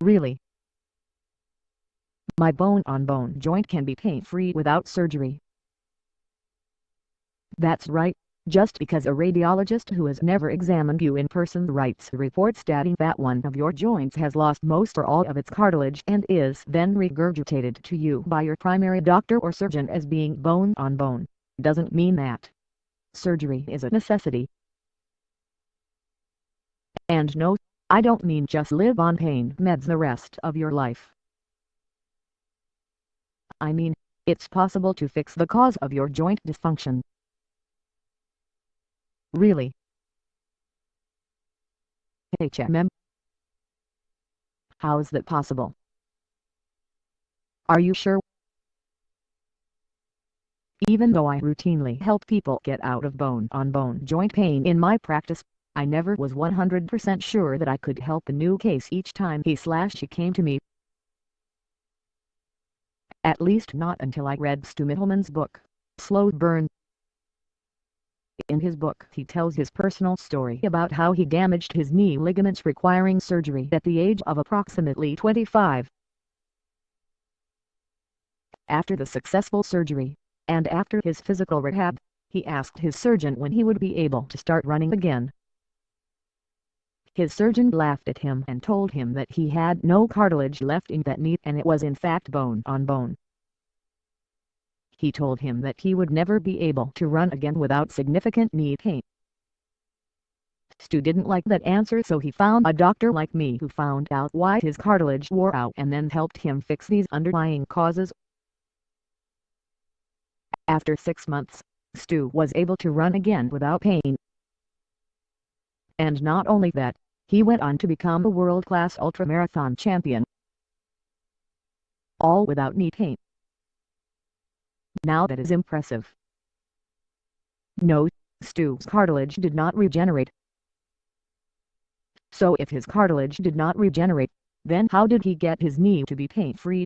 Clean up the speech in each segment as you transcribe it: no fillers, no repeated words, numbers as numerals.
Really? My bone-on-bone joint can be pain-free without surgery. That's right. Just because a radiologist who has never examined you in person writes a report stating that one of your joints has lost most or all of its cartilage and is then regurgitated to you by your primary doctor or surgeon as being bone-on-bone, doesn't mean that surgery is a necessity. And no, I don't mean just live on pain meds the rest of your life. I mean, it's possible to fix the cause of your joint dysfunction. Really? HMM? How's that possible? Are you sure? Even though I routinely help people get out of bone-on-bone joint pain in my practice, I never was 100% sure that I could help a new case each time she came to me. At least not until I read Stu Mittleman's book, Slow Burn. In his book he tells his personal story about how he damaged his knee ligaments requiring surgery at the age of approximately 25. After the successful surgery, and after his physical rehab, he asked his surgeon when he would be able to start running again. His surgeon laughed at him and told him that he had no cartilage left in that knee and it was in fact bone-on-bone. He told him that he would never be able to run again without significant knee pain. Stu didn't like that answer, so he found a doctor like me who found out why his cartilage wore out and then helped him fix these underlying causes. After 6 months, Stu was able to run again without pain. And not only that, he went on to become a world-class ultramarathon champion. All without knee pain. Now that is impressive. No, Stu's cartilage did not regenerate. So if his cartilage did not regenerate, then how did he get his knee to be pain-free?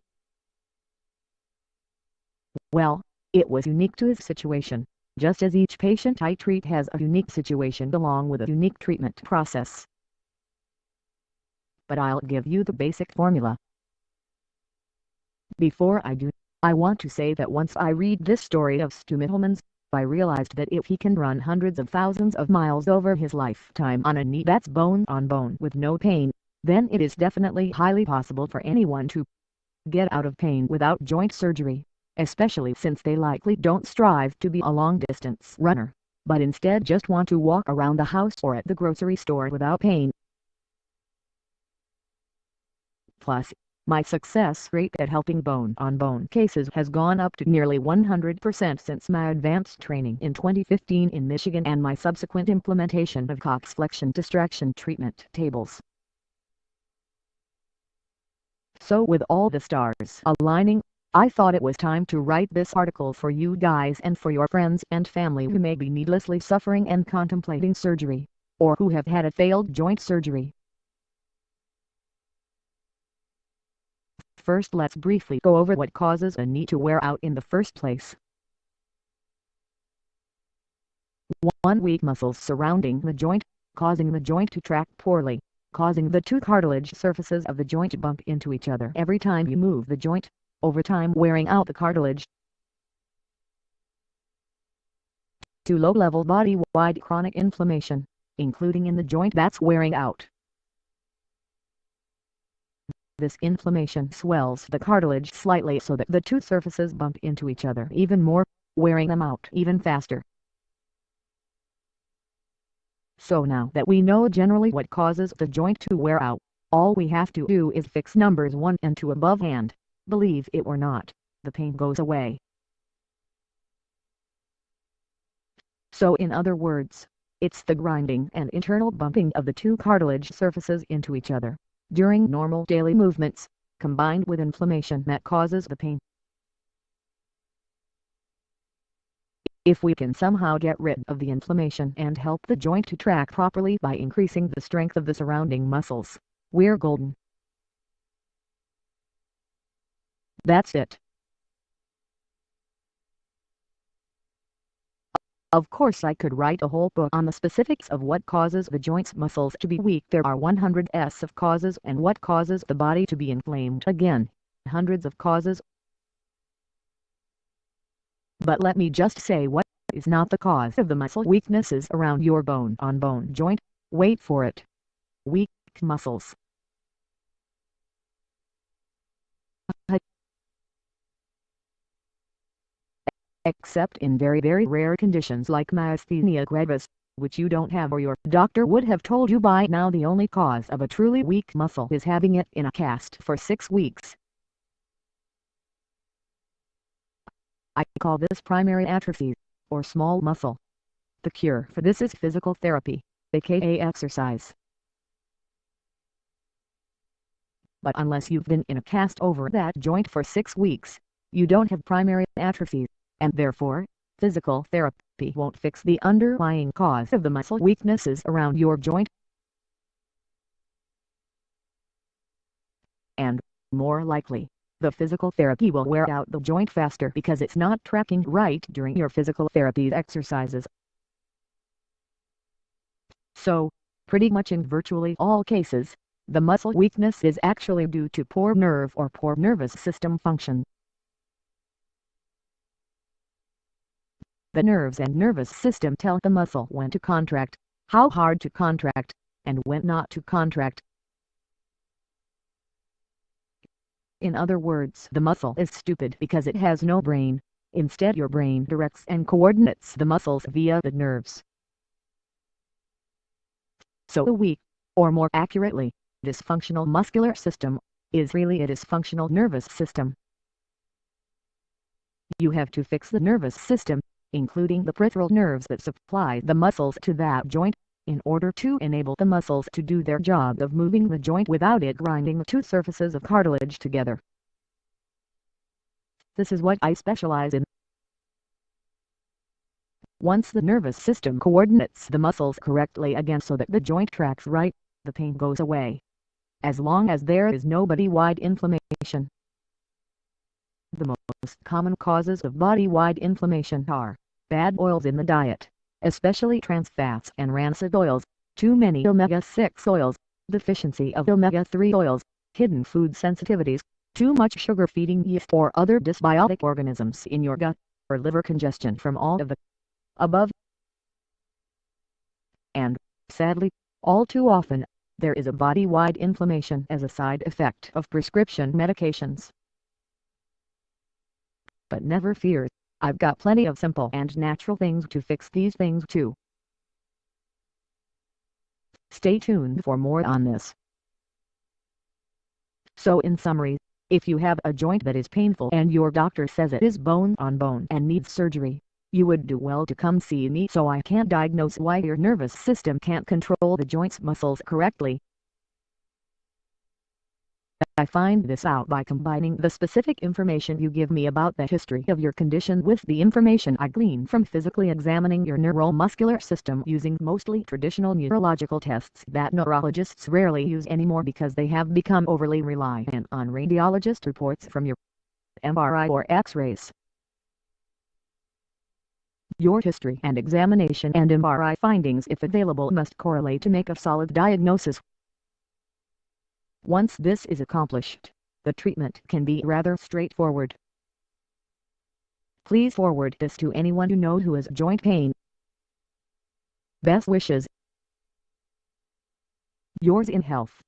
Well, it was unique to his situation, just as each patient I treat has a unique situation along with a unique treatment process. But I'll give you the basic formula. Before I do, I want to say that once I read this story of Stu Mittleman's, I realized that if he can run hundreds of thousands of miles over his lifetime on a knee that's bone-on-bone with no pain, then it is definitely highly possible for anyone to get out of pain without joint surgery, especially since they likely don't strive to be a long-distance runner, but instead just want to walk around the house or at the grocery store without pain. Plus, my success rate at helping bone-on-bone cases has gone up to nearly 100% since my advanced training in 2015 in Michigan and my subsequent implementation of coxflexion distraction treatment tables. So with all the stars aligning, I thought it was time to write this article for you guys and for your friends and family who may be needlessly suffering and contemplating surgery, or who have had a failed joint surgery. First, let's briefly go over what causes a knee to wear out in the first place. 1. Weak muscles surrounding the joint, causing the joint to track poorly, causing the two cartilage surfaces of the joint to bump into each other every time you move the joint, over time wearing out the cartilage. 2. Low-level body-wide chronic inflammation, including in the joint that's wearing out. This inflammation swells the cartilage slightly so that the two surfaces bump into each other even more, wearing them out even faster. So now that we know generally what causes the joint to wear out, all we have to do is fix numbers 1 and 2 above and, believe it or not, the pain goes away. So in other words, it's the grinding and internal bumping of the two cartilage surfaces into each other during normal daily movements, combined with inflammation that causes the pain. If we can somehow get rid of the inflammation and help the joint to track properly by increasing the strength of the surrounding muscles, we're golden. That's it. Of course I could write a whole book on the specifics of what causes the joints muscles to be weak. There are 100s of causes, and what causes the body to be inflamed again, hundreds of causes. But let me just say what is not the cause of the muscle weaknesses around your bone-on-bone joint. Wait for it. Weak muscles. Except in very rare conditions like myasthenia gravis, which you don't have or your doctor would have told you by now. The only cause of a truly weak muscle is having it in a cast for 6 weeks. I call this primary atrophy, or small muscle. The cure for this is physical therapy, aka exercise. But unless you've been in a cast over that joint for 6 weeks, you don't have primary atrophy, and therefore, physical therapy won't fix the underlying cause of the muscle weaknesses around your joint. And, more likely, the physical therapy will wear out the joint faster because it's not tracking right during your physical therapy exercises. So, pretty much in virtually all cases, the muscle weakness is actually due to poor nerve or poor nervous system function. The nerves and nervous system tell the muscle when to contract, how hard to contract, and when not to contract. In other words, the muscle is stupid because it has no brain. Instead, your brain directs and coordinates the muscles via the nerves. So the weak, or more accurately, dysfunctional muscular system, is really a dysfunctional nervous system. You have to fix the nervous system, including the peripheral nerves that supply the muscles to that joint, in order to enable the muscles to do their job of moving the joint without it grinding the two surfaces of cartilage together. This is what I specialize in. Once the nervous system coordinates the muscles correctly again so that the joint tracks right, the pain goes away. As long as there is no body-wide inflammation. The most common causes of body-wide inflammation are bad oils in the diet, especially trans fats and rancid oils, too many omega-6 oils, deficiency of omega-3 oils, hidden food sensitivities, too much sugar feeding yeast or other dysbiotic organisms in your gut, or liver congestion from all of the above. And, sadly, all too often, there is a body-wide inflammation as a side effect of prescription medications. But never fear, I've got plenty of simple and natural things to fix these things too. Stay tuned for more on this. So in summary, if you have a joint that is painful and your doctor says it is bone on bone and needs surgery, you would do well to come see me so I can diagnose why your nervous system can't control the joint's muscles correctly. I find this out by combining the specific information you give me about the history of your condition with the information I glean from physically examining your neuromuscular system using mostly traditional neurological tests that neurologists rarely use anymore because they have become overly reliant on radiologist reports from your MRI or X-rays. Your history and examination and MRI findings, if available, must correlate to make a solid diagnosis. Once this is accomplished, the treatment can be rather straightforward. Please forward this to anyone you know who has joint pain. Best wishes. Yours in health.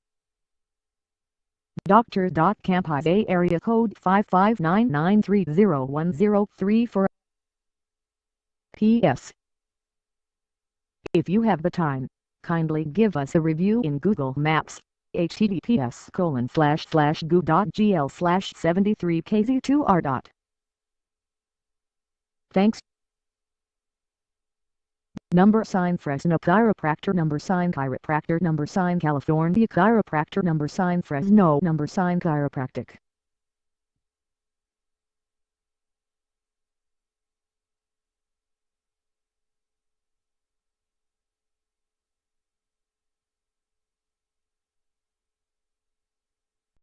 Dr. Campus Bay area code 559930103 P.S. If you have the time, kindly give us a review in Google Maps. https://goo.gl/73kz2r. Thanks. #Fresno chiropractor chiropractor California chiropractor Fresno chiropractic